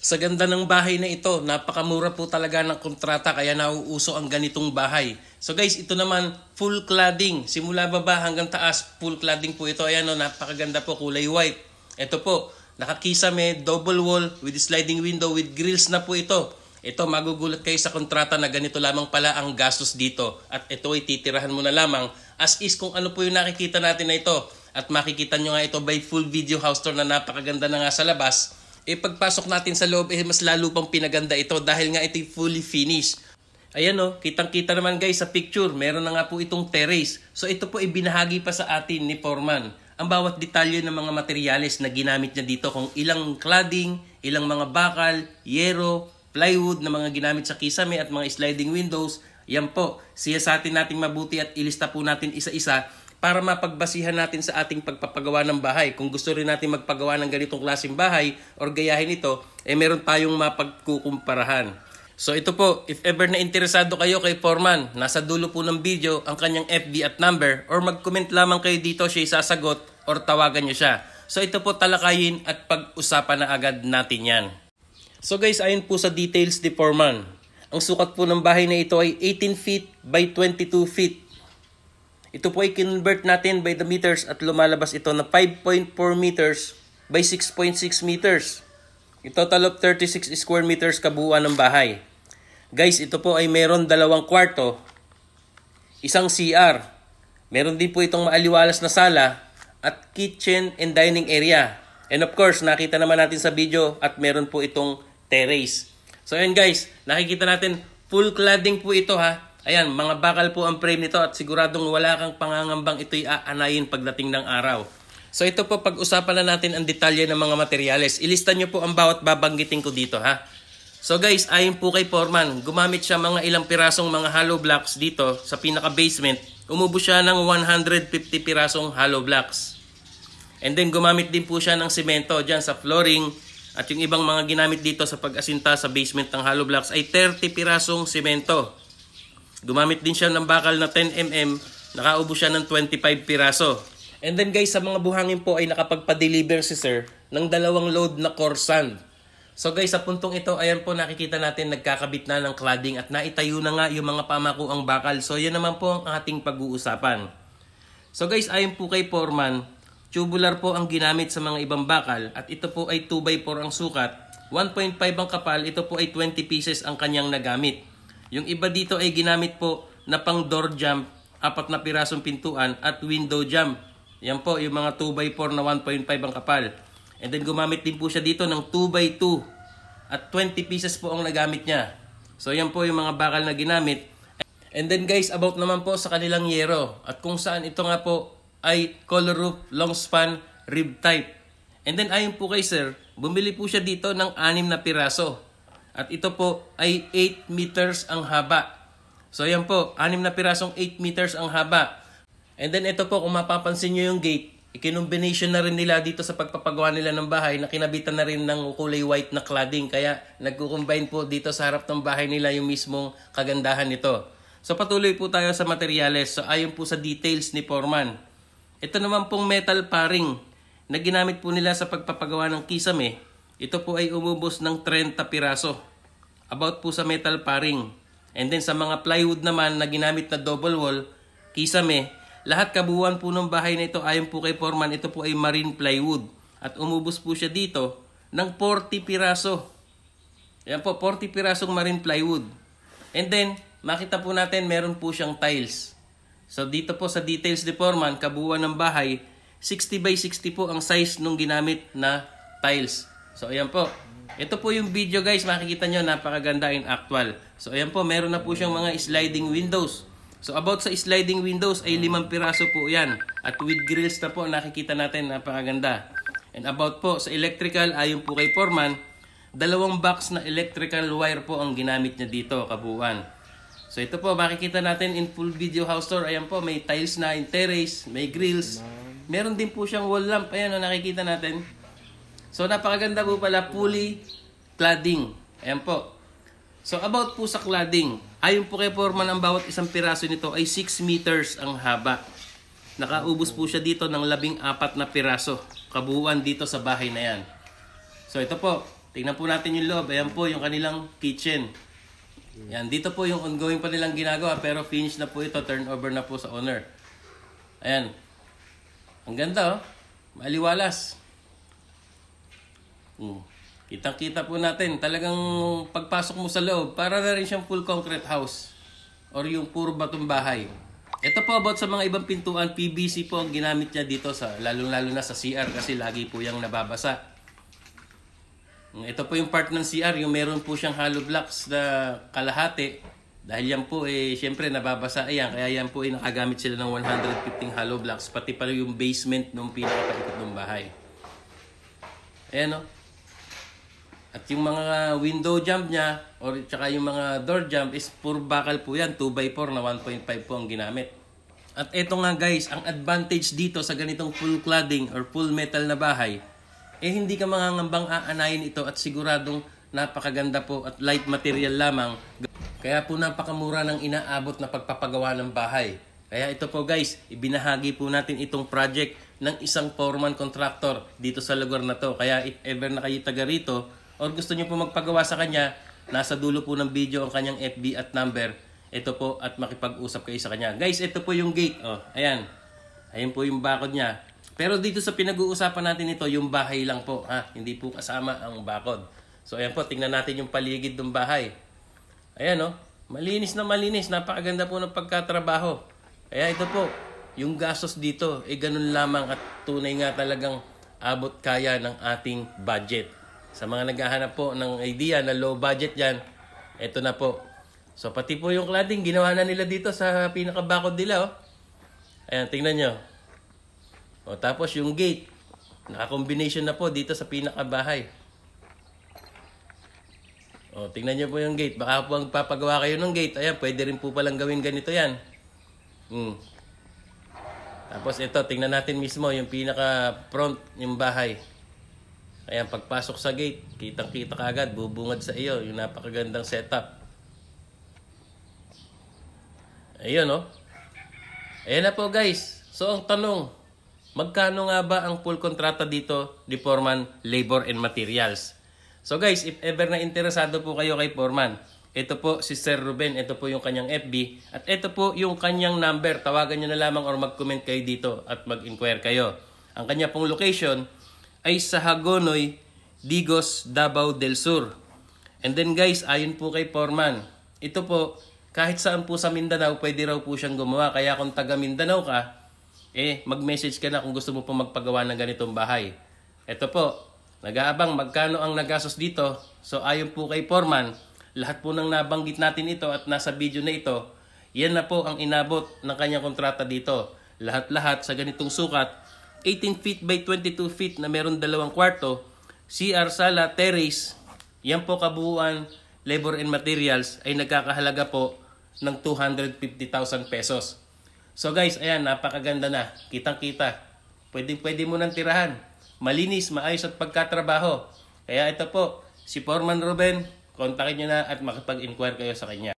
Sa ganda ng bahay na ito, napakamura po talaga ng kontrata kaya nauuso ang ganitong bahay. So guys, ito naman full cladding. Simula baba hanggang taas, full cladding po ito. Ayan o, napakaganda po, kulay white. Ito po, nakakisame, double wall with sliding window with grills na po ito. Ito, magugulat kayo sa kontrata na ganito lamang pala ang gastos dito. At ito ay titirahan mo na lamang as is kung ano po yung nakikita natin na ito. At makikita nyo nga ito by full video house tour na napakaganda na nga sa labas. Pagpasok natin sa loob, mas lalo pang pinaganda ito dahil nga ito'y fully finished. Ayan o, kitang-kita naman guys sa picture, meron na nga po itong terrace. So ito po ay binahagi pa sa atin ni Foreman. Ang bawat detalye ng mga materyales na ginamit niya dito, kung ilang cladding, ilang mga bakal, yero, plywood na mga ginamit sa kisame at mga sliding windows. Yan po, siyasatin natin mabuti at ilista po natin isa-isa para mapagbasihan natin sa ating pagpapagawa ng bahay. Kung gusto rin natin magpagawa ng ganitong klaseng bahay or gayahin ito, meron tayong mapagkukumparahan. So ito po, if ever na interesado kayo kay Foreman, nasa dulo po ng video ang kanyang FB at number or mag-comment lamang kayo dito, siya sasagot or tawagan nyo siya. So ito po talakayin at pag-usapan na agad natin yan. So guys, ayon po sa details ni Foreman. Ang sukat po ng bahay na ito ay 18 feet by 22 feet. Ito po ay convert natin by the meters at lumalabas ito na 5.4 meters by 6.6 meters. A total of 36 square meters kabuuan ng bahay. Guys, ito po ay meron 2 kwarto, isang CR. Meron din po itong maaliwalas na sala at kitchen and dining area. And of course, nakita naman natin sa video at meron po itong terrace. So ayan guys, nakikita natin full cladding po ito ha. Ayan, mga bakal po ang frame nito at siguradong wala kang pangangambang ito'y aanayin pagdating ng araw. So ito po, pag-usapan na natin ang detalye ng mga materyales. Ilista nyo po ang bawat babanggitin ko dito ha. So guys, ayon po kay Foreman, gumamit siya mga ilang pirasong mga hollow blocks dito sa pinaka-basement. Umubos siya ng 150 pirasong hollow blocks. And then gumamit din po siya ng semento dyan sa flooring. At yung ibang mga ginamit dito sa pag-asinta sa basement ng hollow blocks ay 30 pirasong semento. Gumamit din siya ng bakal na 10mm, nakaubo siya ng 25 piraso. And then guys, sa mga buhangin po ay nakapagpa-deliver si sir ng 2 load na core sand. So guys, sa puntong ito, ayan po nakikita natin nagkakabit na ng cladding at naitayo na nga yung mga pamakuang bakal. So yan naman po ang ating pag-uusapan. So guys, ayon po kay Foreman, tubular po ang ginamit sa mga ibang bakal at ito po ay 2x4 ang sukat, 1.5 ang kapal, ito po ay 20 pieces ang kanyang nagamit. Yung iba dito ay ginamit po na pang door jamb, 4 na pirasong pintuan at window jamb. Yan po yung mga 2x4 na 1.5 ang kapal. And then gumamit din po siya dito ng 2x2 at 20 pieces po ang nagamit niya. So yan po yung mga bakal na ginamit. And then guys, about naman po sa kanilang yero at kung saan ito nga po ay color roof, long span, rib type. And then ayon po kay sir, bumili po siya dito ng 6 na piraso. At ito po ay 8 meters ang haba. So yan po, 6 na pirasong 8 meters ang haba. And then ito po, kung mapapansin nyo yung gate, ikinumbination na rin nila dito sa pagpapagawa nila ng bahay na kinabitan na rin ng kulay white na cladding. Kaya nagkukombine po dito sa harap ng bahay nila yung mismong kagandahan nito. So patuloy po tayo sa materyales. So ayon po sa details ni Foreman. Ito naman pong metal paring na ginamit po nila sa pagpapagawa ng kisame. Ito po ay umubos ng 30 piraso. About po sa metal paring. And then sa mga plywood naman na ginamit na double wall, kisame, lahat kabuuan po ng bahay na ito ayon po kay Foreman, ito po ay marine plywood. At umubos po siya dito ng 40 piraso. Yan po, 40 pirasong marine plywood. And then, makita po natin meron po siyang tiles. So dito po sa details ni Foreman, kabuuan ng bahay, 60 by 60 po ang size nung ginamit na tiles. So ayan po. Ito po yung video guys, makikita nyo napakaganda in actual. So ayan po, meron na po siyang mga sliding windows. So about sa sliding windows ay 5 piraso po yan. At with grills na po nakikita natin napakaganda. And about po sa electrical, ayon po kay Foreman, 2 box na electrical wire po ang ginamit niya dito kabuuan. So ito po makikita natin in full video house tour. Ayan po, may tiles na in terrace, may grills. Meron din po siyang wall lamp. Ayan o, nakikita natin. So napakaganda po pala, fully cladding. Ayan po. So about po sa cladding, ayon po kay Foreman, ang bawat isang piraso nito ay 6 meters ang haba. Nakaubos po siya dito ng 14 na piraso kabuuan dito sa bahay na yan. So ito po, tingnan po natin yung loob. Ayan po yung kanilang kitchen. Yan, dito po yung ongoing pa nilang ginagawa pero finish na po ito, turnover na po sa owner. Ayan. Ang ganda oh. Maliwalas. Kitang-kita po natin. Talagang pagpasok mo sa loob, para na rin siyang full concrete house or yung puro batong bahay. Ito po about sa mga ibang pintuan, PVC po ang ginamit niya dito sa lalong-lalo na sa CR kasi lagi po yung nababasa. Ito po yung part ng CR, yung meron po siyang hollow blocks na kalahati. Dahil yan po syempre nababasa ayan, kaya yan po nakagamit sila ng 115 hollow blocks, pati pa yung basement ng pinakapaikot ng bahay. Ayan o. At yung mga window jump niya or tsaka yung mga door jump is puro bakal po yan. 2x4 na 1.5 po ang ginamit. At eto nga guys, ang advantage dito sa ganitong full cladding or full metal na bahay, hindi ka mangangambang aanayin ito at siguradong napakaganda po at light material lamang. Kaya po napakamura ng inaabot na pagpapagawa ng bahay. Kaya ito po guys, ibinahagi po natin itong project ng isang foreman contractor dito sa lugar na to. Kaya if ever na kayo taga rito, or gusto nyo po magpagawa sa kanya, nasa dulo po ng video ang kanyang FB at number. Ito po at makipag-usap kayo sa kanya. Guys, ito po yung gate. Oh, ayan. Ayan po yung bakod niya. Pero dito sa pinag-uusapan natin ito, yung bahay lang po. Ha? Hindi po kasama ang bakod. So ayan po, tingnan natin yung paligid ng bahay. Ayan oh, malinis na malinis. Napakaganda po ng pagkatrabaho. Kaya ito po, yung gastos dito, ganun lamang at tunay nga talagang abot kaya ng ating budget. Sa mga naghahanap po ng idea na low budget yan, ito na po. So pati po yung cladding, ginawa na nila dito sa pinakabakod nila. Oh. Ayan, tingnan nyo. O, tapos yung gate, naka-combination na po dito sa pinakabahay. O, tingnan nyo po yung gate. Baka po ang papagawa kayo ng gate. Ayan, pwede rin po palang gawin ganito yan. Tapos ito, tingnan natin mismo yung pinaka-front yung bahay. Ayan, pagpasok sa gate, kitang-kita ka agad, bubungad sa iyo, yung napakagandang setup. Ayun, oh. Ayan na po, guys. So, ang tanong, magkano nga ba ang full kontrata dito ni Foreman Labor and Materials? So, guys, if ever na interesado po kayo kay Foreman, ito po si Sir Ruben, ito po yung kanyang FB, at ito po yung kanyang number. Tawagan nyo na lamang or mag-comment kayo dito at mag-inquire kayo. Ang kanya pong location ay sa Hagonoy, Digos, Davao del Sur. And then guys, ayon po kay Foreman, ito po, kahit saan po sa Mindanao, pwede raw po siyang gumawa. Kaya kung taga Mindanao ka, mag-message ka na kung gusto mo po magpagawa ng ganitong bahay. Ito po, nag-aabang magkano ang nagastos dito. So ayon po kay Foreman, lahat po ng nabanggit natin ito at nasa video na ito, yan na po ang inabot ng kanyang kontrata dito. Lahat-lahat sa ganitong sukat, 18 feet by 22 feet na meron 2 kwarto, CR, sala, terrace, yan po kabuuan, labor and materials ay nagkakahalaga po ng 250,000 pesos. So guys, ayan, napakaganda na. Kitang-kita. Pwede mo nang tirahan. Malinis, maayos at pagkatrabaho. Kaya ito po, si Foreman Ruben, kontakin nyo na at makipag-inquire kayo sa kanya.